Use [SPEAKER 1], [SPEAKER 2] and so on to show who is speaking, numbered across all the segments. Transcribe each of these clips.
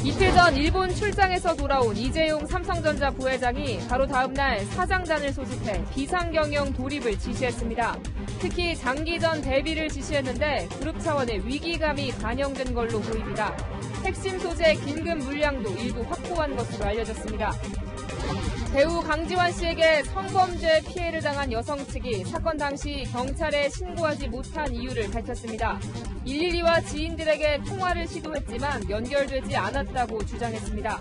[SPEAKER 1] 이틀 전 일본 출장에서 돌아온 이재용 삼성전자 부회장이 바로 다음 날 사장단을 소집해 비상경영 돌입을 지시했습니다. 특히 장기전 대비를 지시했는데 그룹 차원의 위기감이 반영된 걸로 보입니다. 핵심 소재 긴급 물량도 일부 확보한 것으로 알려졌습니다. 배우 강지환 씨에게 성범죄 피해를 당한 여성 측이 사건 당시 경찰에 신고하지 못한 이유를 밝혔습니다. 112와 지인들에게 통화를 시도했지만 연결되지 않았다고 주장했습니다.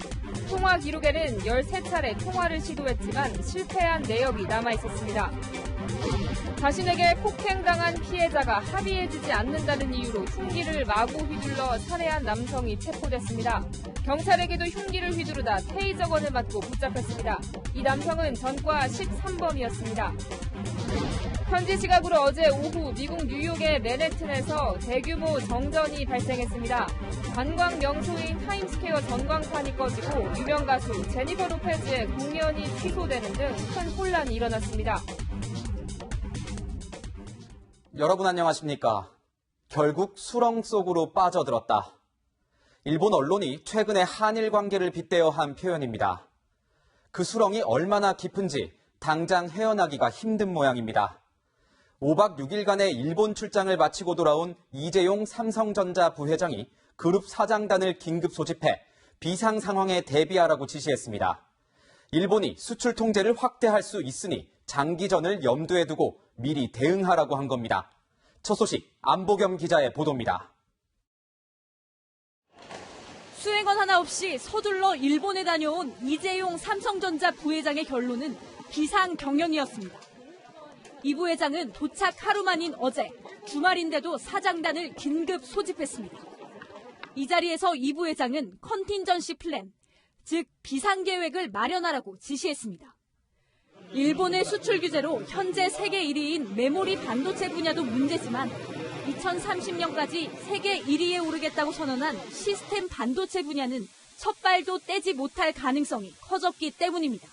[SPEAKER 1] 통화 기록에는 13차례 통화를 시도했지만 실패한 내역이 남아있었습니다. 자신에게 폭행당한 피해자가 합의해주지 않는다는 이유로 흉기를 마구 휘둘러 살해한 남성이 체포됐습니다. 경찰에게도 흉기를 휘두르다 테이저건을 맞고 붙잡혔습니다. 이 남성은 전과 13범이었습니다. 현지 시각으로 어제 오후 미국 뉴욕의 맨해튼에서 대규모 정전이 발생했습니다. 관광 명소인 타임스퀘어 전광판이 꺼지고 유명 가수 제니퍼 로페즈의 공연이 취소되는 등 큰 혼란이 일어났습니다.
[SPEAKER 2] 여러분 안녕하십니까? 결국 수렁 속으로 빠져들었다. 일본 언론이 최근에 한일 관계를 빗대어 한 표현입니다. 그 수렁이 얼마나 깊은지 당장 헤어나기가 힘든 모양입니다. 5박 6일간의 일본 출장을 마치고 돌아온 이재용 삼성전자 부회장이 그룹 사장단을 긴급 소집해 비상 상황에 대비하라고 지시했습니다. 일본이 수출 통제를 확대할 수 있으니 장기전을 염두에 두고 미리 대응하라고 한 겁니다. 첫 소식 안보겸 기자의 보도입니다.
[SPEAKER 3] 수행원 하나 없이 서둘러 일본에 다녀온 이재용 삼성전자 부회장의 결론은 비상 경영이었습니다. 이 부회장은 도착 하루 만인 어제 주말인데도 사장단을 긴급 소집했습니다. 이 자리에서 이 부회장은 컨틴전시 플랜, 즉 비상계획을 마련하라고 지시했습니다. 일본의 수출 규제로 현재 세계 1위인 메모리 반도체 분야도 문제지만 2030년까지 세계 1위에 오르겠다고 선언한 시스템 반도체 분야는 첫 발도 떼지 못할 가능성이 커졌기 때문입니다.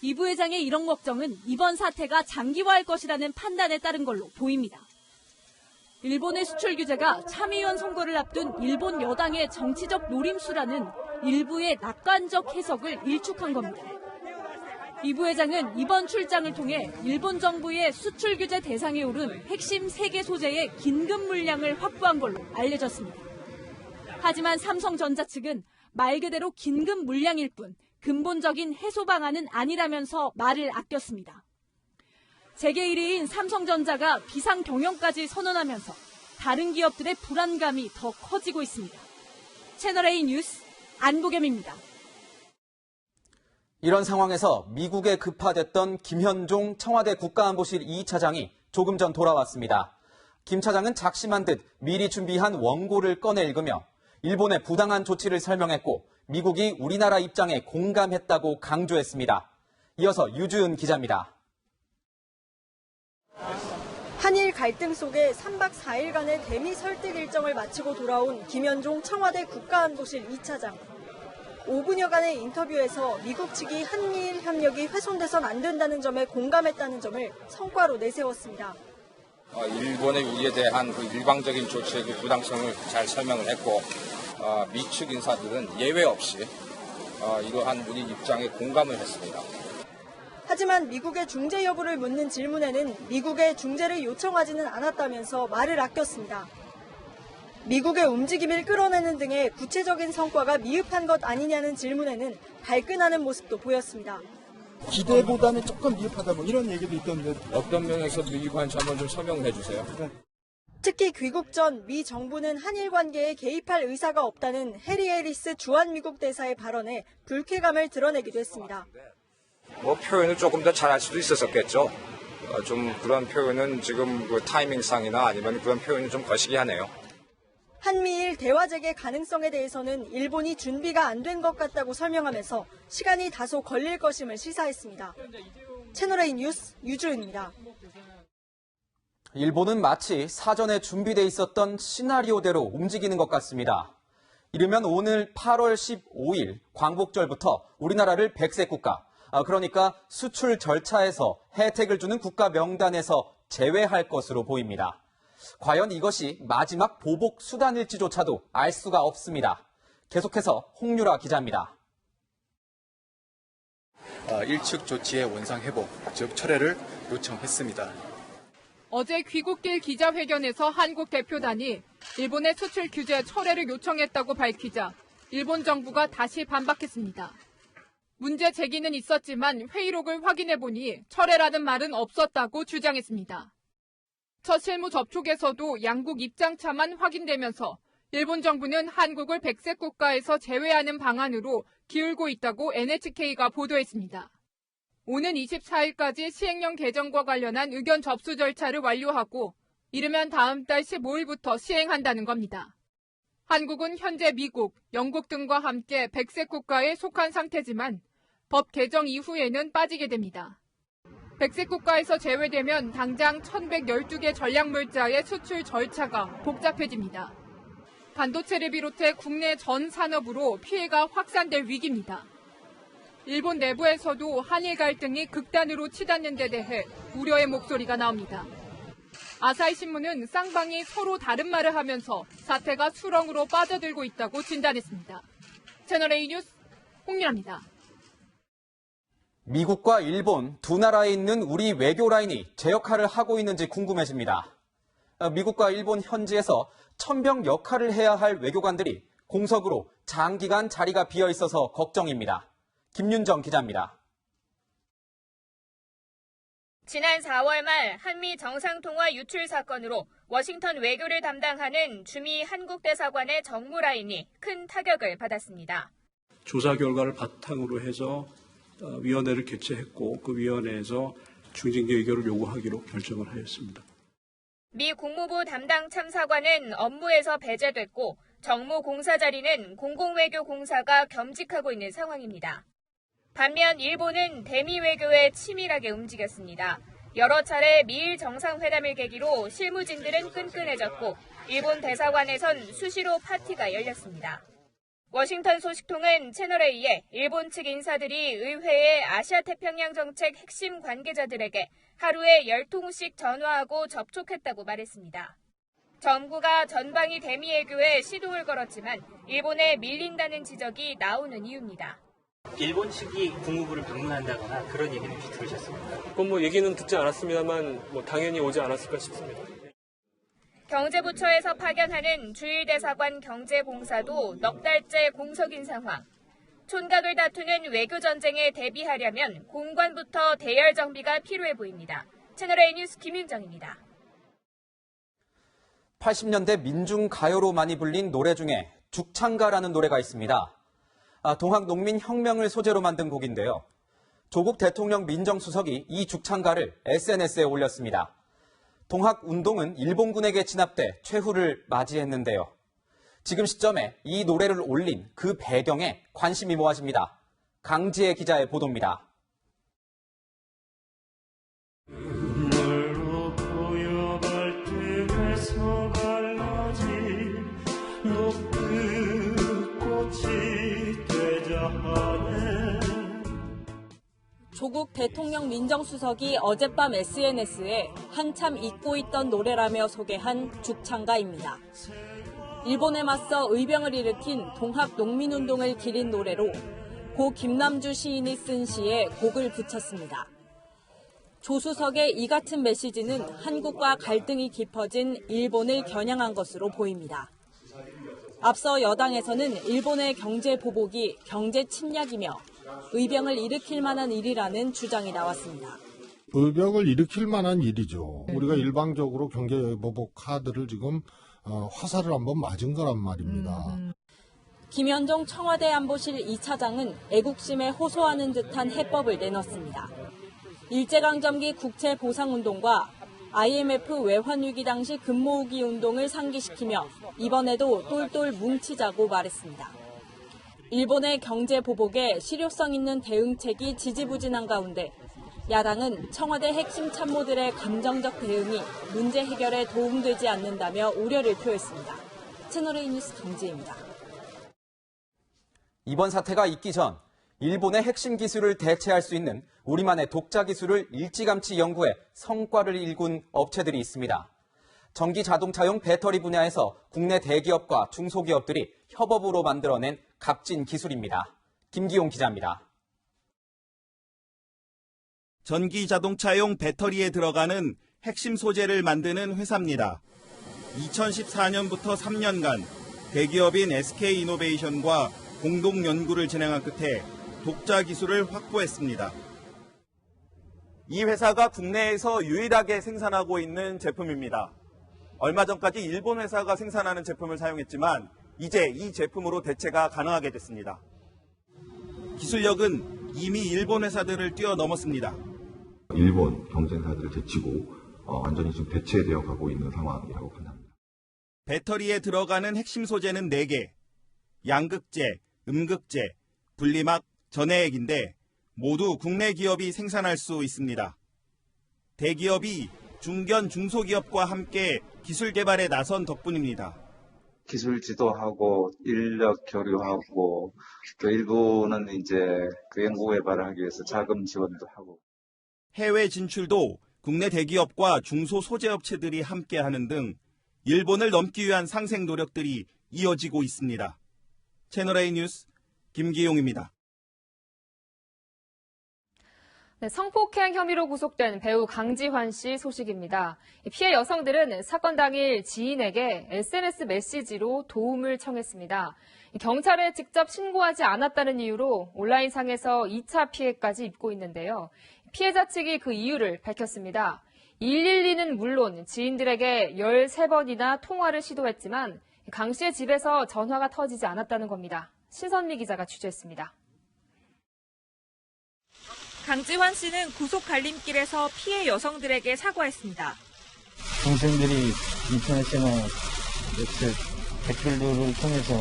[SPEAKER 3] 이 부회장의 이런 걱정은 이번 사태가 장기화할 것이라는 판단에 따른 걸로 보입니다. 일본의 수출 규제가 참의원 선거를 앞둔 일본 여당의 정치적 노림수라는 일부의 낙관적 해석을 일축한 겁니다. 이 부회장은 이번 출장을 통해 일본 정부의 수출 규제 대상에 오른 핵심 3개 소재의 긴급 물량을 확보한 걸로 알려졌습니다. 하지만 삼성전자 측은 말 그대로 긴급 물량일 뿐 근본적인 해소 방안은 아니라면서 말을 아꼈습니다. 세계 1위인 삼성전자가 비상 경영까지 선언하면서 다른 기업들의 불안감이 더 커지고 있습니다. 채널A 뉴스 안보겸입니다.
[SPEAKER 2] 이런 상황에서 미국에 급파됐던 김현종 청와대 국가안보실 2차장이 조금 전 돌아왔습니다. 김 차장은 작심한 듯 미리 준비한 원고를 꺼내 읽으며 일본의 부당한 조치를 설명했고 미국이 우리나라 입장에 공감했다고 강조했습니다. 이어서 유주은 기자입니다.
[SPEAKER 4] 한일 갈등 속에 3박 4일간의 대미 설득 일정을 마치고 돌아온 김현종 청와대 국가안보실 2차장. 5분여간의 인터뷰에서 미국 측이 한미일 협력이 훼손돼선 안 된다는 점에 공감했다는 점을 성과로 내세웠습니다.
[SPEAKER 5] 일본의 우리에 대한 그 일방적인 조치의 그 부당성을 잘 설명을 했고 미측 인사들은 예외 없이 이러한 우리 입장에 공감을 했습니다.
[SPEAKER 4] 하지만 미국의 중재 여부를 묻는 질문에는 미국의 중재를 요청하지는 않았다면서 말을 아꼈습니다. 미국의 움직임을 끌어내는 등의 구체적인 성과가 미흡한 것 아니냐는 질문에는 발끈하는 모습도 보였습니다.
[SPEAKER 6] 기대보다는 조금 미흡하다 이런 얘기도 있던데
[SPEAKER 5] 어떤 면에서 미흡한지 한번 좀 설명을 해주세요.
[SPEAKER 4] 특히 귀국 전 미 정부는 한일 관계에 개입할 의사가 없다는 해리 해리스 주한미국 대사의 발언에 불쾌감을 드러내기도 했습니다.
[SPEAKER 5] 표현을 조금 더 잘할 수도 있었겠죠. 좀 그런 표현은 지금 그 타이밍상이나 아니면 그런 표현이 좀 거시기하네요.
[SPEAKER 4] 한미일 대화 재개 가능성에 대해서는 일본이 준비가 안 된 것 같다고 설명하면서 시간이 다소 걸릴 것임을 시사했습니다. 채널A 뉴스 유주은입니다.
[SPEAKER 2] 일본은 마치 사전에 준비돼 있었던 시나리오대로 움직이는 것 같습니다. 이르면 오늘 8월 15일 광복절부터 우리나라를 백색 국가, 그러니까 수출 절차에서 혜택을 주는 국가 명단에서 제외할 것으로 보입니다. 과연 이것이 마지막 보복 수단일지조차도 알 수가 없습니다. 계속해서 홍유라 기자입니다.
[SPEAKER 6] 일측 조치의 원상 회복, 즉 철회를 요청했습니다.
[SPEAKER 1] 어제 귀국길 기자회견에서 한국 대표단이 일본의 수출 규제 철회를 요청했다고 밝히자 일본 정부가 다시 반박했습니다. 문제 제기는 있었지만 회의록을 확인해보니 철회라는 말은 없었다고 주장했습니다. 첫 실무 접촉에서도 양국 입장차만 확인되면서 일본 정부는 한국을 백색 국가에서 제외하는 방안으로 기울고 있다고 NHK가 보도했습니다. 오는 24일까지 시행령 개정과 관련한 의견 접수 절차를 완료하고 이르면 다음 달 15일부터 시행한다는 겁니다. 한국은 현재 미국, 영국 등과 함께 백색 국가에 속한 상태지만 법 개정 이후에는 빠지게 됩니다. 백색 국가에서 제외되면 당장 1112개 전략물자의 수출 절차가 복잡해집니다. 반도체를 비롯해 국내 전 산업으로 피해가 확산될 위기입니다. 일본 내부에서도 한일 갈등이 극단으로 치닫는 데 대해 우려의 목소리가 나옵니다. 아사히 신문은 쌍방이 서로 다른 말을 하면서 사태가 수렁으로 빠져들고 있다고 진단했습니다. 채널A 뉴스 홍유라입니다.
[SPEAKER 2] 미국과 일본 두 나라에 있는 우리 외교 라인이 제 역할을 하고 있는지 궁금해집니다. 미국과 일본 현지에서 천병 역할을 해야 할 외교관들이 공석으로 장기간 자리가 비어 있어서 걱정입니다. 김윤정 기자입니다.
[SPEAKER 7] 지난 4월 말 한미 정상통화 유출 사건으로 워싱턴 외교를 담당하는 주미 한국 대사관의 정무 라인이 큰 타격을 받았습니다.
[SPEAKER 8] 조사 결과를 바탕으로 해서 위원회를 개최했고 그 위원회에서 중징계 의결을 요구하기로 결정을 하였습니다.
[SPEAKER 7] 미 국무부 담당 참사관은 업무에서 배제됐고 정무 공사 자리는 공공외교공사가 겸직하고 있는 상황입니다. 반면 일본은 대미 외교에 치밀하게 움직였습니다. 여러 차례 미일 정상회담을 계기로 실무진들은 끈끈해졌고 일본 대사관에선 수시로 파티가 열렸습니다. 워싱턴 소식통은 채널A에 일본 측 인사들이 의회의 아시아태평양 정책 핵심 관계자들에게 하루에 10통씩 전화하고 접촉했다고 말했습니다. 정부가 전방위 대미 외교에 시도를 걸었지만 일본에 밀린다는 지적이 나오는 이유입니다.
[SPEAKER 9] 일본 측이 국무부를 방문한다거나 그런 얘기는 혹시 들으셨습니까?
[SPEAKER 10] 그건 얘기는 듣지 않았습니다만 당연히 오지 않았을까 싶습니다.
[SPEAKER 7] 경제부처에서 파견하는 주일대사관 경제봉사도 넉 달째 공석인 상황. 촌각을 다투는 외교전쟁에 대비하려면 공관부터 대열 정비가 필요해 보입니다. 채널A 뉴스 김윤정입니다.
[SPEAKER 2] 80년대 민중가요로 많이 불린 노래 중에 죽창가라는 노래가 있습니다. 동학농민혁명을 소재로 만든 곡인데요. 조국 대통령 민정수석이 이 죽창가를 SNS에 올렸습니다. 동학운동은 일본군에게 진압돼 최후를 맞이했는데요. 지금 시점에 이 노래를 올린 그 배경에 관심이 모아집니다. 강지혜 기자의 보도입니다.
[SPEAKER 3] 조국 대통령 민정수석이 어젯밤 SNS에 한참 잊고 있던 노래라며 소개한 죽창가입니다. 일본에 맞서 의병을 일으킨 동학농민운동을 기린 노래로 고 김남주 시인이 쓴 시에 곡을 붙였습니다. 조수석의 이 같은 메시지는 한국과 갈등이 깊어진 일본을 겨냥한 것으로 보입니다. 앞서 여당에서는 일본의 경제 보복이 경제 침략이며 의병을 일으킬 만한 일이라는 주장이 나왔습니다.
[SPEAKER 11] 의병을 일으킬 만한 일이죠. 우리가 일방적으로 경제 보복 카드를 지금 화살을 한번 맞은 거란 말입니다.
[SPEAKER 3] 김현종 청와대 안보실 2차장은 애국심에 호소하는 듯한 해법을 내놨습니다. 일제강점기 국채보상운동과 IMF 외환위기 당시 금모으기 운동을 상기시키며 이번에도 똘똘 뭉치자고 말했습니다. 일본의 경제 보복에 실효성 있는 대응책이 지지부진한 가운데 야당은 청와대 핵심 참모들의 감정적 대응이 문제 해결에 도움되지 않는다며 우려를 표했습니다. 채널A 뉴스 강지혜입니다.
[SPEAKER 2] 이번 사태가 있기 전 일본의 핵심 기술을 대체할 수 있는 우리만의 독자 기술을 일찌감치 연구해 성과를 일군 업체들이 있습니다. 전기 자동차용 배터리 분야에서 국내 대기업과 중소기업들이 협업으로 만들어낸 값진 기술입니다. 김기용 기자입니다.
[SPEAKER 12] 전기 자동차용 배터리에 들어가는 핵심 소재를 만드는 회사입니다. 2014년부터 3년간 대기업인 SK이노베이션과 공동 연구를 진행한 끝에 독자 기술을 확보했습니다. 이 회사가 국내에서 유일하게 생산하고 있는 제품입니다. 얼마 전까지 일본 회사가 생산하는 제품을 사용했지만 이제 이 제품으로 대체가 가능하게 됐습니다. 기술력은 이미 일본 회사들을 뛰어넘었습니다.
[SPEAKER 13] 일본 경쟁사들을 제치고 완전히 지금 대체되어 가고 있는 상황이라고 판단합니다.
[SPEAKER 12] 배터리에 들어가는 핵심 소재는 4개, 양극재, 음극재, 분리막, 전해액인데 모두 국내 기업이 생산할 수 있습니다. 대기업이 중견 중소기업과 함께 기술 개발에 나선 덕분입니다.
[SPEAKER 14] 기술 지도하고 인력 교류하고 또 일부는 이제 그 연구 개발을 하기 위해서 자금 지원도 하고
[SPEAKER 12] 해외 진출도 국내 대기업과 중소 소재업체들이 함께하는 등 일본을 넘기 위한 상생 노력들이 이어지고 있습니다. 채널A 뉴스 김기용입니다.
[SPEAKER 1] 네, 성폭행 혐의로 구속된 배우 강지환 씨 소식입니다. 피해 여성들은 사건 당일 지인에게 SNS 메시지로 도움을 청했습니다. 경찰에 직접 신고하지 않았다는 이유로 온라인상에서 2차 피해까지 입고 있는데요. 피해자 측이 그 이유를 밝혔습니다. 112는 물론 지인들에게 13번이나 통화를 시도했지만 강 씨의 집에서 전화가 터지지 않았다는 겁니다. 신선미 기자가 취재했습니다.
[SPEAKER 3] 강지환 씨는 구속 갈림길에서 피해 여성들에게 사과했습니다.
[SPEAKER 15] 동생들이 인터넷이나 댓글들을 통해서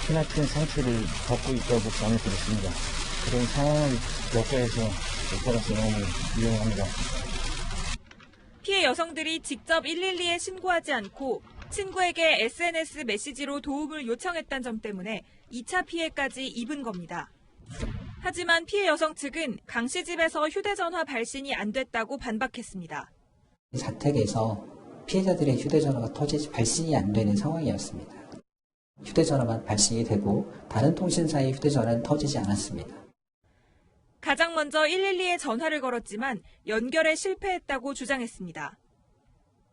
[SPEAKER 15] 크나큰 상처를 받고 있다고 전해 들었습니다. 그런 상황을 겪어서 오빠로서 너무 유용합니다.
[SPEAKER 3] 피해 여성들이 직접 112에 신고하지 않고 친구에게 SNS 메시지로 도움을 요청했다는 점 때문에 2차 피해까지 입은 겁니다. 하지만 피해 여성 측은 강 씨 집에서 휴대전화 발신이 안 됐다고 반박했습니다.
[SPEAKER 16] 자택에서 피해자들의 휴대전화가 발신이 안 되는 상황이었습니다. 휴대전화만 발신이 되고 다른 통신사의 휴대전화는 터지지 않았습니다.
[SPEAKER 3] 가장 먼저 112에 전화를 걸었지만 연결에 실패했다고 주장했습니다.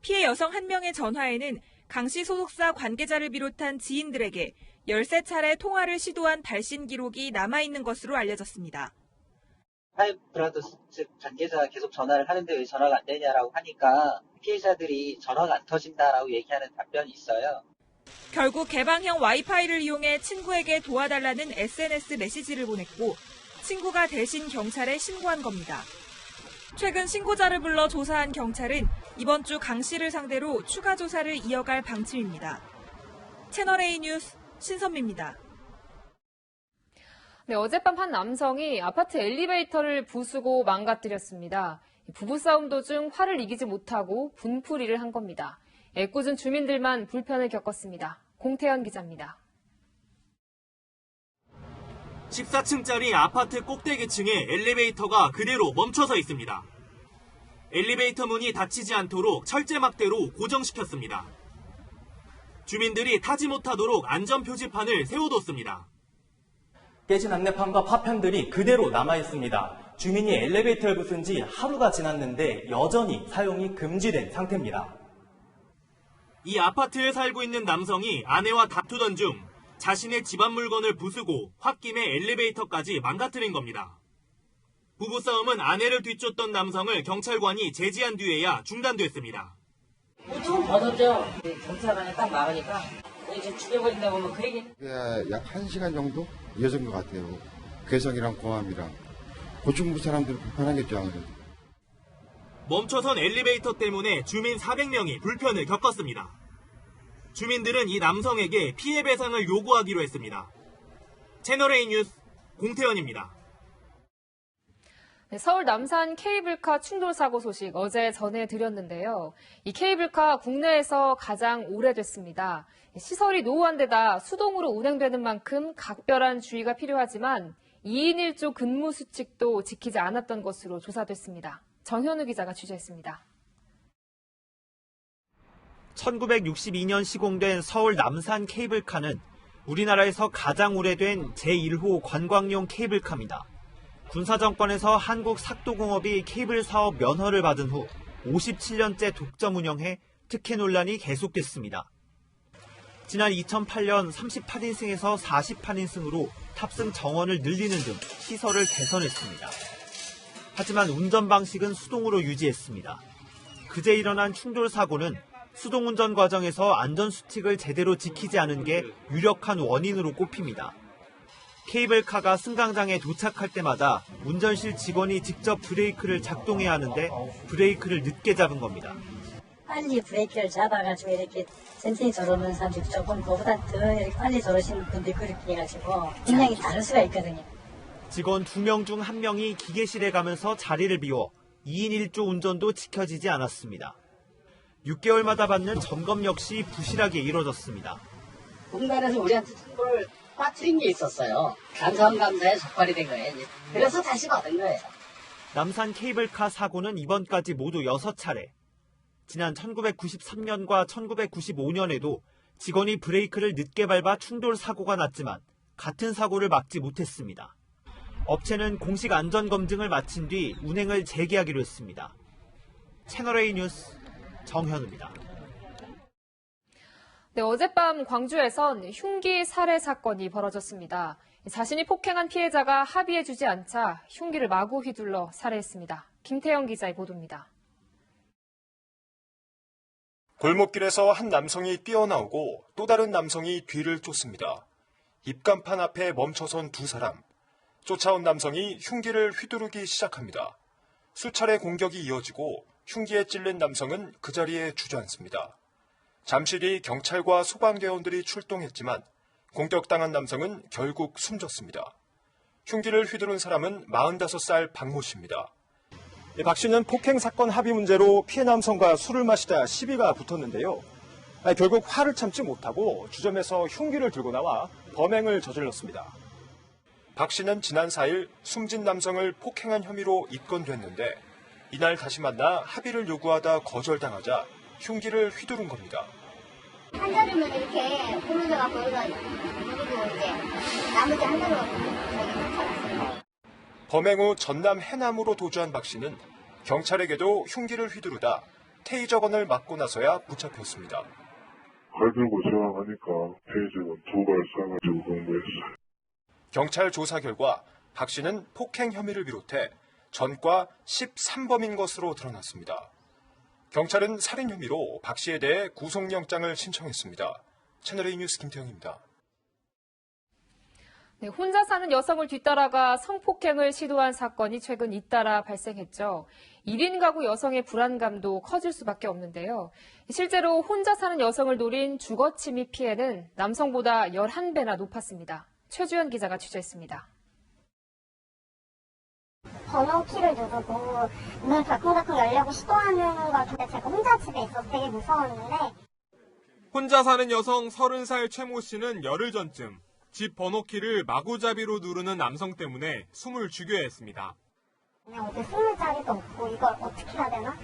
[SPEAKER 3] 피해 여성 1명의 전화에는 강 씨 소속사 관계자를 비롯한 지인들에게 13차례 통화를 시도한 발신 기록이 남아있는 것으로 알려졌습니다.
[SPEAKER 17] 하이브라더스 측 관계자가 계속 전화를 하는데 왜 전화가 안 되냐라고 하니까 피해자들이 전화가 안 터진다라고 얘기하는 답변이 있어요.
[SPEAKER 3] 결국 개방형 와이파이를 이용해 친구에게 도와달라는 SNS 메시지를 보냈고 친구가 대신 경찰에 신고한 겁니다. 최근 신고자를 불러 조사한 경찰은 이번 주 강 씨를 상대로 추가 조사를 이어갈 방침입니다. 채널A 뉴스 신선미입니다.
[SPEAKER 1] 네, 어젯밤 한 남성이 아파트 엘리베이터를 부수고 망가뜨렸습니다. 부부싸움 도중 화를 이기지 못하고 분풀이를 한 겁니다. 애꿎은 주민들만 불편을 겪었습니다. 공태현 기자입니다.
[SPEAKER 18] 14층짜리 아파트 꼭대기층에 엘리베이터가 그대로 멈춰서 있습니다. 엘리베이터 문이 닫히지 않도록 철제 막대로 고정시켰습니다. 주민들이 타지 못하도록 안전표지판을 세워뒀습니다.
[SPEAKER 19] 깨진 안내판과 파편들이 그대로 남아있습니다. 주민이 엘리베이터를 부순 지 하루가 지났는데 여전히 사용이 금지된 상태입니다.
[SPEAKER 18] 이 아파트에 살고 있는 남성이 아내와 다투던 중 자신의 집안 물건을 부수고 홧김에 엘리베이터까지 망가뜨린 겁니다. 부부싸움은 아내를 뒤쫓던 남성을 경찰관이 제지한 뒤에야 중단됐습니다.
[SPEAKER 20] 좀 벗었죠. 경찰관이 딱 막으니까 이제 죽여버린다고 하면 그 얘기.
[SPEAKER 21] 약 1시간 정도 이어진 것 같아요. 괴성이랑 고함이랑. 고충부 사람들은 불편하겠죠, 아무래도.
[SPEAKER 18] 멈춰선 엘리베이터 때문에 주민 400명이 불편을 겪었습니다. 주민들은 이 남성에게 피해 배상을 요구하기로 했습니다. 채널A 뉴스 공태현입니다.
[SPEAKER 1] 네, 서울 남산 케이블카 충돌 사고 소식 어제 전해드렸는데요. 이 케이블카 국내에서 가장 오래됐습니다. 시설이 노후한 데다 수동으로 운행되는 만큼 각별한 주의가 필요하지만 2인 1조 근무 수칙도 지키지 않았던 것으로 조사됐습니다. 정현우 기자가 취재했습니다.
[SPEAKER 5] 1962년 시공된 서울 남산 케이블카는 우리나라에서 가장 오래된 제1호 관광용 케이블카입니다. 군사정권에서 한국 삭도공업이 케이블 사업 면허를 받은 후 57년째 독점 운영해 특혜 논란이 계속됐습니다. 지난 2008년 38인승에서 48인승으로 탑승 정원을 늘리는 등 시설을 개선했습니다. 하지만 운전 방식은 수동으로 유지했습니다. 그제 일어난 충돌 사고는 수동 운전 과정에서 안전수칙을 제대로 지키지 않은 게 유력한 원인으로 꼽힙니다. 케이블카가 승강장에 도착할 때마다 운전실 직원이 직접 브레이크를 작동해야 하는데 브레이크를 늦게 잡은 겁니다.
[SPEAKER 20] 빨리 브레이크를 잡아가지고 이렇게 천천히 저러는 사람들이 조금 그보다 더 이렇게 빨리 저러시는 분들이 그렇게 해가지고 분량이 다를 수가 있거든요.
[SPEAKER 5] 직원 2명 중 1명이 기계실에 가면서 자리를 비워 2인 1조 운전도 지켜지지 않았습니다. 6개월마다 받는 점검 역시 부실하게 이루어졌습니다.
[SPEAKER 20] 공단에서 우리한테 정보를 빠뜨린 게 있었어요. 감사에 적발이 된 거예요. 그래서 다시 받은 거예요.
[SPEAKER 5] 남산 케이블카 사고는 이번까지 모두 6차례. 지난 1993년과 1995년에도 직원이 브레이크를 늦게 밟아 충돌 사고가 났지만 같은 사고를 막지 못했습니다. 업체는 공식 안전검증을 마친 뒤 운행을 재개하기로 했습니다. 채널A 뉴스 정현우입니다.
[SPEAKER 1] 네, 어젯밤 광주에선 흉기 살해 사건이 벌어졌습니다. 자신이 폭행한 피해자가 합의해주지 않자 흉기를 마구 휘둘러 살해했습니다. 김태영 기자의 보도입니다.
[SPEAKER 22] 골목길에서 한 남성이 뛰어나오고 또 다른 남성이 뒤를 쫓습니다. 입간판 앞에 멈춰선 두 사람. 쫓아온 남성이 흉기를 휘두르기 시작합니다. 수차례 공격이 이어지고 흉기에 찔린 남성은 그 자리에 주저앉습니다. 잠시 뒤 경찰과 소방대원들이 출동했지만 공격당한 남성은 결국 숨졌습니다. 흉기를 휘두른 사람은 45살 박모 씨입니다.
[SPEAKER 23] 박 씨는 폭행 사건 합의 문제로 피해 남성과 술을 마시다 시비가 붙었는데요. 결국 화를 참지 못하고 주점에서 흉기를 들고 나와 범행을 저질렀습니다.
[SPEAKER 22] 박 씨는 지난 4일 숨진 남성을 폭행한 혐의로 입건됐는데 이날 다시 만나 합의를 요구하다 거절당하자 흉기를 휘두른 겁니다.
[SPEAKER 24] 한자리면 이렇게 보면서가 보여가지고 그리고 이제 나머지 한 자리가 보면
[SPEAKER 22] 범행 후 전남 해남으로 도주한 박 씨는 경찰에게도 흉기를 휘두르다 테이저건을 맞고 나서야 붙잡혔습니다.
[SPEAKER 25] 칼 들고 저항하니까 테이저건 2발 쏴가지고 공부했어요.
[SPEAKER 22] 경찰 조사 결과 박 씨는 폭행 혐의를 비롯해 전과 13범인 것으로 드러났습니다. 경찰은 살인 혐의로 박 씨에 대해 구속영장을 신청했습니다. 채널A 뉴스 김태형입니다.
[SPEAKER 1] 네, 혼자 사는 여성을 뒤따라가 성폭행을 시도한 사건이 최근 잇따라 발생했죠. 1인 가구 여성의 불안감도 커질 수밖에 없는데요. 실제로 혼자 사는 여성을 노린 주거침입 피해는 남성보다 11배나 높았습니다. 최주연 기자가 취재했습니다.
[SPEAKER 24] 번호키를 누르고 문 덜컹덜컹 열려고 시도하는 걸 근데 제가 혼자 집에 있어서 되게 무서웠는데
[SPEAKER 10] 혼자 사는 여성 30살 최모 씨는 열흘 전쯤 집 번호키를 마구잡이로 누르는 남성 때문에 숨을 죽여야 했습니다.
[SPEAKER 24] 그냥 어디 숨을 자리도 없고 이걸 어떻게 해야 되나?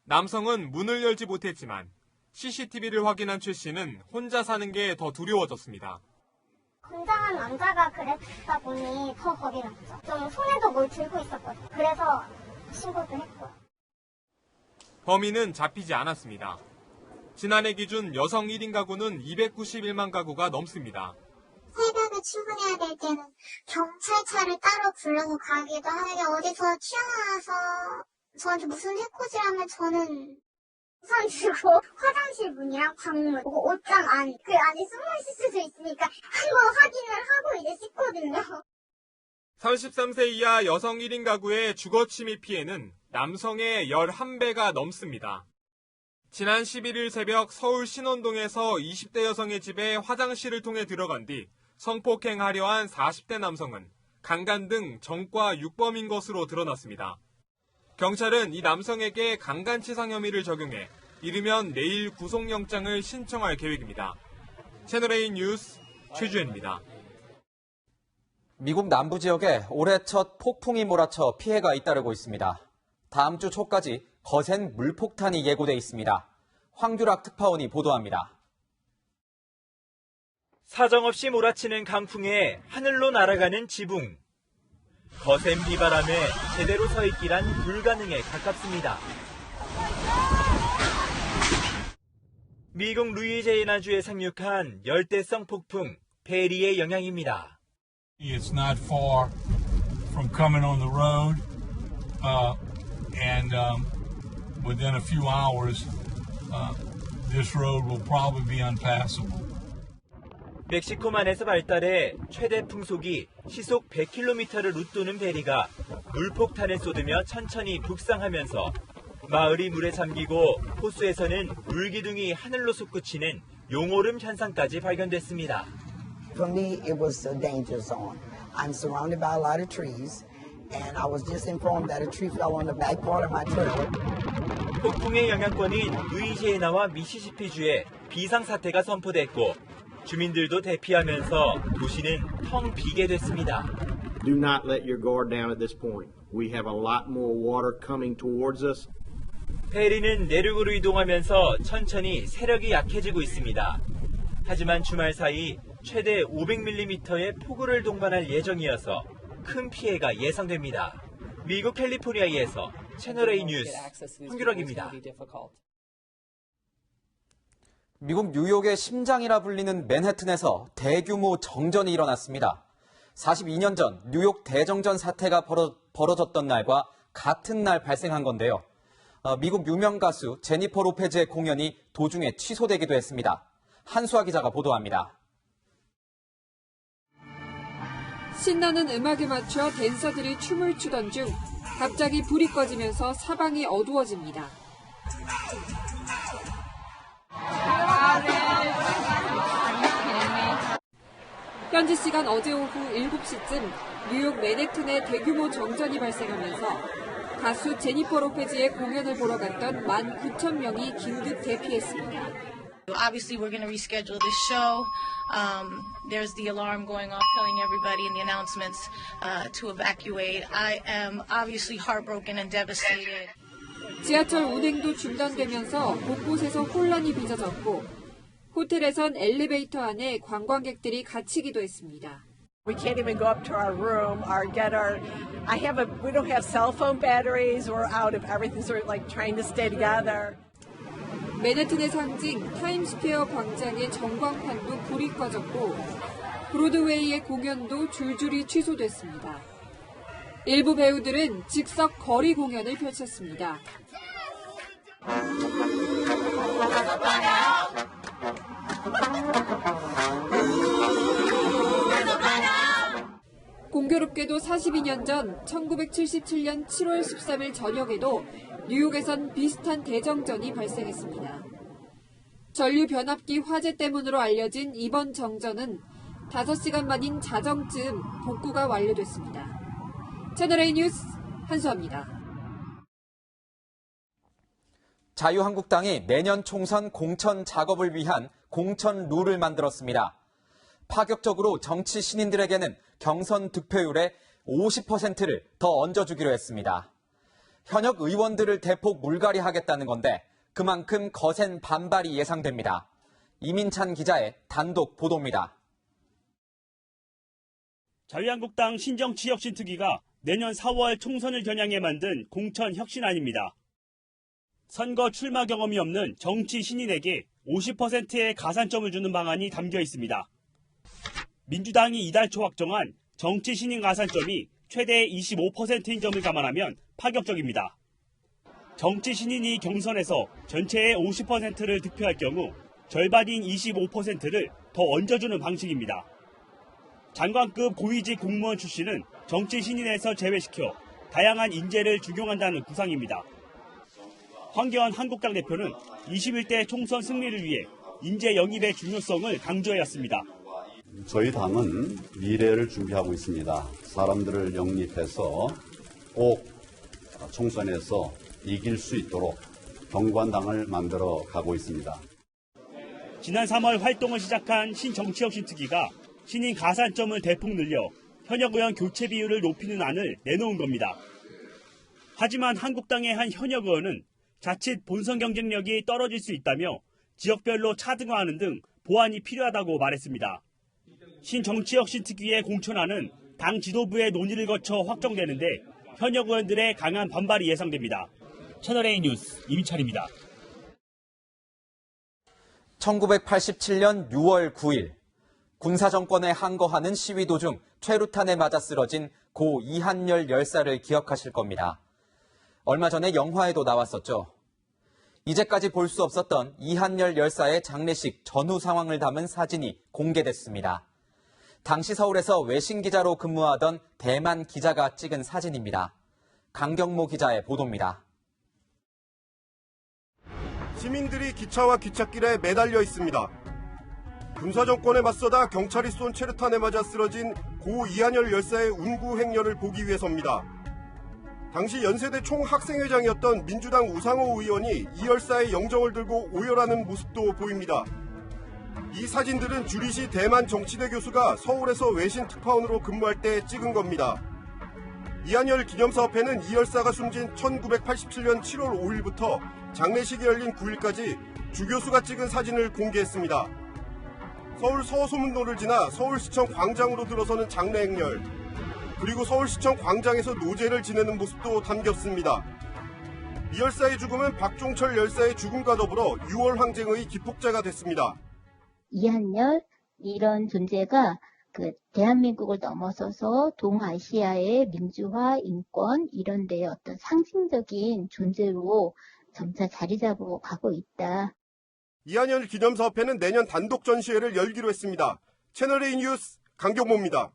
[SPEAKER 10] 남성은 문을 열지 못했지만 CCTV를 확인한 최 씨는 혼자 사는 게 더 두려워졌습니다.
[SPEAKER 24] 건장한 남자가 그랬다 보니 더 겁이 났죠. 좀 손에도 뭘 들고 있었거든요. 그래서 신고도 했고요.
[SPEAKER 10] 범인은 잡히지 않았습니다. 지난해 기준 여성 1인 가구는 291만 가구가 넘습니다.
[SPEAKER 24] 새벽에 출근해야 될 때는 경찰차를 따로 불러서 가기도 하고 어디서 튀어나와서 저한테 무슨 해코지라면 저는 우산 주고 화장실 문이랑 방문 옷장 안 그 안에 숨어 있을 수도 있으니까 한번 확인을 하고 이제 씻거든요.
[SPEAKER 10] 33세 이하 여성 1인 가구의 주거침입 피해는 남성의 11배가 넘습니다. 지난 11일 새벽 서울 신원동에서 20대 여성의 집에 화장실을 통해 들어간 뒤 성폭행하려 한 40대 남성은 강간 등 전과 6범인 것으로 드러났습니다. 경찰은 이 남성에게 강간치상 혐의를 적용해 이르면 내일 구속영장을 신청할 계획입니다. 채널A 뉴스 최주현입니다.
[SPEAKER 2] 미국 남부 지역에 올해 첫 폭풍이 몰아쳐 피해가 잇따르고 있습니다. 다음 주 초까지 거센 물폭탄이 예고돼 있습니다. 황규락 특파원이 보도합니다.
[SPEAKER 4] 사정없이 몰아치는 강풍에 하늘로 날아가는 지붕. 거센 비바람에 제대로 서 있기란 불가능에 가깝습니다. 미국 루이지애나주에 상륙한 열대성 폭풍 페리의 영향입니다.
[SPEAKER 6] It's not far from coming on the road, and within a few hours, this road will probably be unpassable.
[SPEAKER 4] 멕시코만에서 발달해 최대 풍속이 시속 100km를 웃도는 베리가 물폭탄을 쏟으며 천천히 북상하면서 마을이 물에 잠기고 호수에서는 물기둥이 하늘로 솟구치는 용오름 현상까지 발견됐습니다.
[SPEAKER 7] For me, it was a danger zone. I'm surrounded by a lot of trees, and I was just informed that a tree fell on the back part of my trailer.
[SPEAKER 4] 폭풍의 영향권인 루이지애나와 미시시피주에 비상사태가 선포됐고 주민들도 대피하면서 도시는 텅 비게 됐습니다.
[SPEAKER 8] Do not let your guard down at this point. We have a lot more water coming towards us.
[SPEAKER 4] 페리는 내륙으로 이동하면서 천천히 세력이 약해지고 있습니다. 하지만 주말 사이 최대 500mm의 폭우를 동반할 예정이어서 큰 피해가 예상됩니다. 미국 캘리포니아에서 채널A 뉴스 황규락입니다.
[SPEAKER 2] 미국 뉴욕의 심장이라 불리는 맨해튼에서 대규모 정전이 일어났습니다. 42년 전 뉴욕 대정전 사태가 벌어졌던 날과 같은 날 발생한 건데요. 미국 유명 가수 제니퍼 로페즈의 공연이 도중에 취소되기도 했습니다. 한수아 기자가 보도합니다.
[SPEAKER 1] 신나는 음악에 맞춰 댄서들이 춤을 추던 중 갑자기 불이 꺼지면서 사방이 어두워집니다. 현지 시간 어제 오후 7시쯤 뉴욕 맨해튼에 대규모 정전이 발생하면서 가수 제니퍼 로페즈의 공연을 보러 갔던 19,000명이 긴급 대피했습니다.
[SPEAKER 9] Obviously, we're going to reschedule the show. There's the alarm going off telling everybody in the announcements to evacuate. I am obviously heartbroken and devastated.
[SPEAKER 1] 지하철 운행도 중단되면서 곳곳에서 혼란이 빚어졌고 호텔에선 엘리베이터 안에 관광객들이 갇히기도 했습니다.
[SPEAKER 26] We can't even go up to our room or get our. We don't have cell phone batteries. We're out of everything. So we're like trying to stay together.
[SPEAKER 1] 맨해튼의 상징 타임스퀘어 광장의 전광판도 불이 꺼졌고 브로드웨이의 공연도 줄줄이 취소됐습니다. 일부 배우들은 즉석 거리 공연을 펼쳤습니다. 공교롭게도 42년 전 1977년 7월 13일 저녁에도 뉴욕에선 비슷한 대정전이 발생했습니다. 전류 변압기 화재 때문으로 알려진 이번 정전은 5시간 만인 자정쯤 복구가 완료됐습니다. 채널A 뉴스 한수아입니다.
[SPEAKER 2] 자유한국당이 내년 총선 공천 작업을 위한 공천 룰을 만들었습니다. 파격적으로 정치 신인들에게는 경선 득표율의 50%를 더 얹어주기로 했습니다. 현역 의원들을 대폭 물갈이하겠다는 건데 그만큼 거센 반발이 예상됩니다. 이민찬 기자의 단독 보도입니다.
[SPEAKER 27] 자유한국당 신정치혁신특위가 내년 4월 총선을 겨냥해 만든 공천혁신안입니다. 선거 출마 경험이 없는 정치 신인에게 50%의 가산점을 주는 방안이 담겨 있습니다. 민주당이 이달 초 확정한 정치 신인 가산점이 최대 25%인 점을 감안하면 파격적입니다. 정치 신인이 경선에서 전체의 50%를 득표할 경우 절반인 25%를 더 얹어주는 방식입니다. 장관급 고위직 공무원 출신은 정치 신인에서 제외시켜 다양한 인재를 중용한다는 구상입니다. 황교안 한국당 대표는 21대 총선 승리를 위해 인재 영입의 중요성을 강조해왔습니다.
[SPEAKER 28] 저희 당은 미래를 준비하고 있습니다. 사람들을 영입해서 꼭 총선에서 이길 수 있도록 경관당을 만들어 가고 있습니다.
[SPEAKER 27] 지난 3월 활동을 시작한 신정치혁신특위가 신인 가산점을 대폭 늘려 현역 의원 교체 비율을 높이는 안을 내놓은 겁니다. 하지만 한국당의 한 현역 의원은 자칫 본선 경쟁력이 떨어질 수 있다며 지역별로 차등화하는 등 보완이 필요하다고 말했습니다. 신정치혁신특위의 공천안은 당 지도부의 논의를 거쳐 확정되는데 현역 의원들의 강한 반발이 예상됩니다. 채널A 뉴스 이민철입니다.
[SPEAKER 2] 1987년 6월 9일 군사정권에 항거하는 시위 도중 최루탄에 맞아 쓰러진 고 이한열 열사를 기억하실 겁니다. 얼마 전에 영화에도 나왔었죠. 이제까지 볼 수 없었던 이한열 열사의 장례식 전후 상황을 담은 사진이 공개됐습니다. 당시 서울에서 외신 기자로 근무하던 대만 기자가 찍은 사진입니다. 강경모 기자의 보도입니다.
[SPEAKER 3] 시민들이 기차와 기찻길에 매달려 있습니다. 군사정권에 맞서다 경찰이 쏜 최루탄에 맞아 쓰러진 고 이한열 열사의 운구 행렬을 보기 위해서입니다. 당시 연세대 총학생회장이었던 민주당 우상호 의원이 이 열사의 영정을 들고 오열하는 모습도 보입니다. 이 사진들은 주리시 대만 정치대 교수가 서울에서 외신 특파원으로 근무할 때 찍은 겁니다. 이한열 기념사업회는 이 열사가 숨진 1987년 7월 5일부터 장례식이 열린 9일까지 주 교수가 찍은 사진을 공개했습니다. 서울 서소문로를 지나 서울시청 광장으로 들어서는 장례 행렬, 그리고 서울시청 광장에서 노제를 지내는 모습도 담겼습니다. 이 열사의 죽음은 박종철 열사의 죽음과 더불어 6월 항쟁의 기폭제가 됐습니다.
[SPEAKER 11] 이한열 이런 존재가 대한민국을 넘어서서 동아시아의 민주화, 인권 이런 데의 어떤 상징적인 존재로 점차 자리 잡고 가고 있다.
[SPEAKER 3] 이한열 기념사업회는 내년 단독 전시회를 열기로 했습니다. 채널A 뉴스 강경모입니다.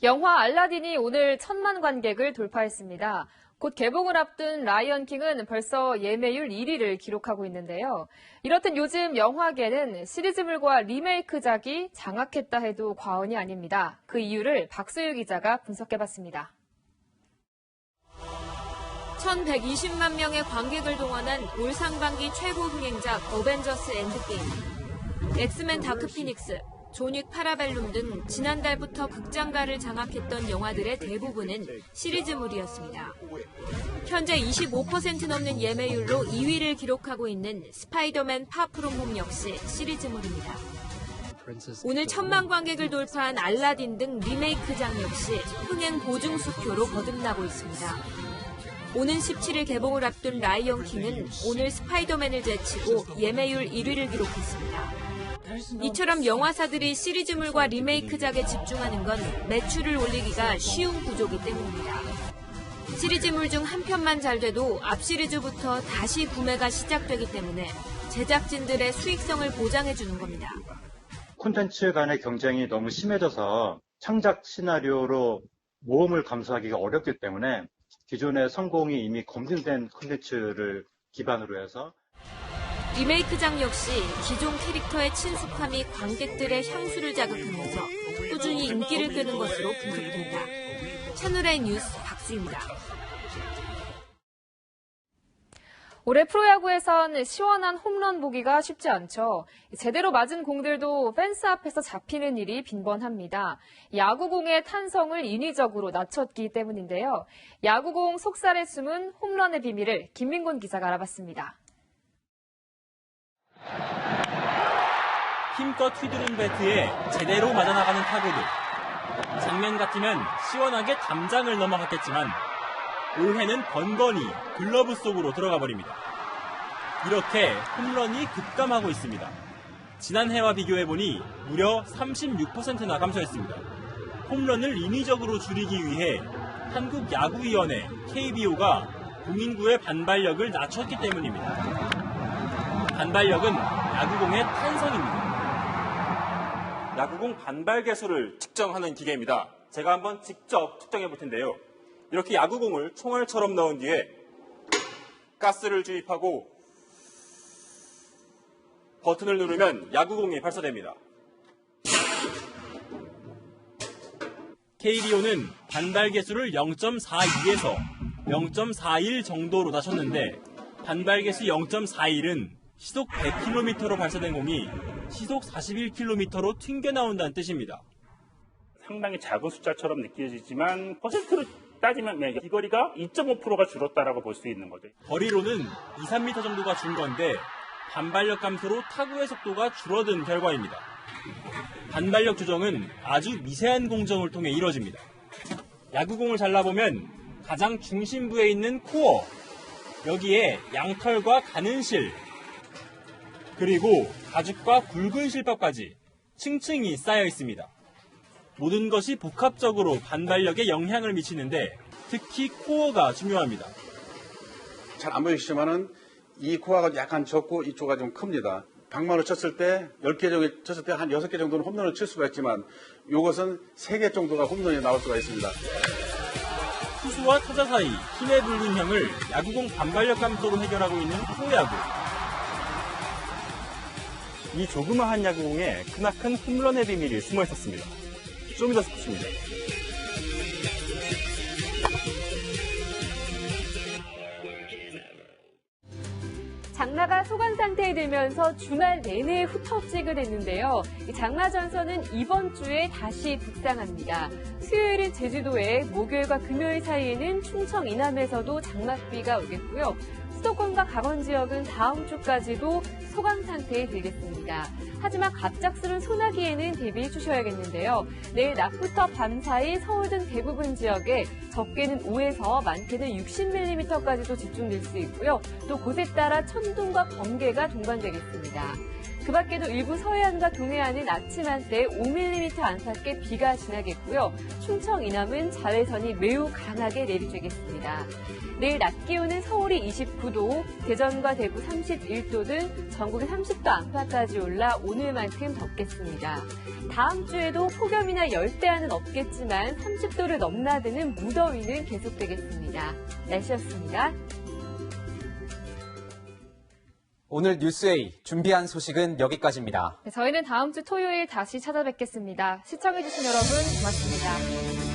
[SPEAKER 1] 영화 알라딘이 오늘 1,000만 관객을 돌파했습니다. 곧 개봉을 앞둔 라이언 킹은 벌써 예매율 1위를 기록하고 있는데요. 이렇듯 요즘 영화계는 시리즈물과 리메이크작이 장악했다 해도 과언이 아닙니다. 그 이유를 박소유 기자가 분석해봤습니다. 1,120만 명의 관객을 동원한 올 상반기 최고 흥행작 어벤져스 엔드게임, 엑스맨 다크 피닉스, 존윅 파라벨룸 등 지난달부터 극장가를 장악했던 영화들의 대부분은 시리즈물이었습니다. 현재 25% 넘는 예매율로 2위를 기록하고 있는 스파이더맨 파프롬 홈 역시 시리즈물입니다. 오늘 1,000만 관객을 돌파한 알라딘 등 리메이크작 역시 흥행 보증 수표로 거듭나고 있습니다. 오는 17일 개봉을 앞둔 라이언 킹은 오늘 스파이더맨을 제치고 예매율 1위를 기록했습니다. 이처럼 영화사들이 시리즈물과 리메이크작에 집중하는 건 매출을 올리기가 쉬운 구조기 때문입니다. 시리즈물 중 한 편만 잘 돼도 앞 시리즈부터 다시 구매가 시작되기 때문에 제작진들의 수익성을 보장해주는 겁니다.
[SPEAKER 12] 콘텐츠 간의 경쟁이 너무 심해져서 창작 시나리오로 모험을 감수하기가 어렵기 때문에 기존의 성공이 이미 검증된 콘텐츠를 기반으로 해서
[SPEAKER 1] 리메이크작 역시 기존 캐릭터의 친숙함이 관객들의 향수를 자극하면서 꾸준히 인기를 끄는 것으로 분석됩니다. 채널A 뉴스 박수입니다. 올해 프로야구에선 시원한 홈런 보기가 쉽지 않죠. 제대로 맞은 공들도 펜스 앞에서 잡히는 일이 빈번합니다. 야구공의 탄성을 인위적으로 낮췄기 때문인데요. 야구공 속살에 숨은 홈런의 비밀을 김민곤 기자가 알아봤습니다.
[SPEAKER 27] 힘껏 휘두른 배트에 제대로 맞아나가는 타구들. 장면 같으면 시원하게 담장을 넘어갔겠지만 올해는 번번이 글러브 속으로 들어가 버립니다. 이렇게 홈런이 급감하고 있습니다. 지난해와 비교해보니 무려 36%나 감소했습니다. 홈런을 인위적으로 줄이기 위해 한국야구위원회 KBO가 공인구의 반발력을 낮췄기 때문입니다. 반발력은 야구공의 탄성입니다. 야구공 반발 개수를 측정하는 기계입니다. 제가 한번 직접 측정해 볼 텐데요. 이렇게 야구공을 총알처럼 넣은 뒤에 가스를 주입하고 버튼을 누르면 야구공이 발사됩니다. KBO는 반발 개수를 0.42에서 0.41 정도로 낮췄는데 반발 개수 0.41은 시속 100km로 발사된 공이 시속 41km로 튕겨나온다는 뜻입니다.
[SPEAKER 13] 상당히 작은 숫자처럼 느껴지지만 퍼센트로
[SPEAKER 27] 따지면 비거리가 2.5%가 줄었다라고 볼 수 있는 거죠.
[SPEAKER 4] 거리로는 2, 3m 정도가 준 건데 반발력 감소로 타구의 속도가 줄어든 결과입니다. 반발력 조정은 아주 미세한 공정을 통해 이뤄집니다. 야구공을 잘라보면 가장 중심부에 있는 코어, 여기에 양털과 가는실, 그리고 가죽과 굵은 실밥까지 층층이 쌓여 있습니다. 모든 것이 복합적으로 반발력에 영향을 미치는데 특히 코어가 중요합니다.
[SPEAKER 13] 잘 안 보이시지만은 이 코어가 약간 적고 이쪽가 좀 큽니다. 방망이를 쳤을 때 10개 정도 쳤을 때 한 6개 정도는 홈런을 칠 수가 있지만 이것은 3개 정도가 홈런이 나올 수가 있습니다.
[SPEAKER 4] 투수와 타자 사이 힘의 불균형을 야구공 반발력 감소로 해결하고 있는 프로야구.
[SPEAKER 27] 이 조그마한 야구공에 크나큰 홈런의 비밀이 숨어 있었습니다. 쇼미더스포츠입니다.
[SPEAKER 1] 장마가 소강 상태에 들면서 주말 내내 흩어지게 됐는데요. 장마 전선은 이번 주에 다시 북상합니다. 수요일은 제주도에, 목요일과 금요일 사이에는 충청 이남에서도 장맛비가 오겠고요. 수도권과 강원 지역은 다음 주까지도 소강 상태에 들겠습니다. 하지만 갑작스러운 소나기에는 대비해 주셔야겠는데요. 내일 낮부터 밤 사이 서울 등 대부분 지역에 적게는 5에서 많게는 60mm까지도 집중될 수 있고요. 또 곳에 따라 천둥과 번개가 동반되겠습니다. 그 밖에도 일부 서해안과 동해안은 아침 한때 5mm 안팎의 비가 지나겠고요. 충청 이남은 자외선이 매우 강하게 내리쬐겠습니다. 내일 낮 기온은 서울이 29도, 대전과 대구 31도 등 전국이 30도 안팎까지 올라 오늘만큼 덥겠습니다. 다음 주에도 폭염이나 열대야는 없겠지만 30도를 넘나드는 무더위는 계속되겠습니다. 날씨였습니다.
[SPEAKER 2] 오늘 뉴스A 준비한 소식은 여기까지입니다.
[SPEAKER 1] 저희는 다음 주 토요일 다시 찾아뵙겠습니다. 시청해주신 여러분 고맙습니다.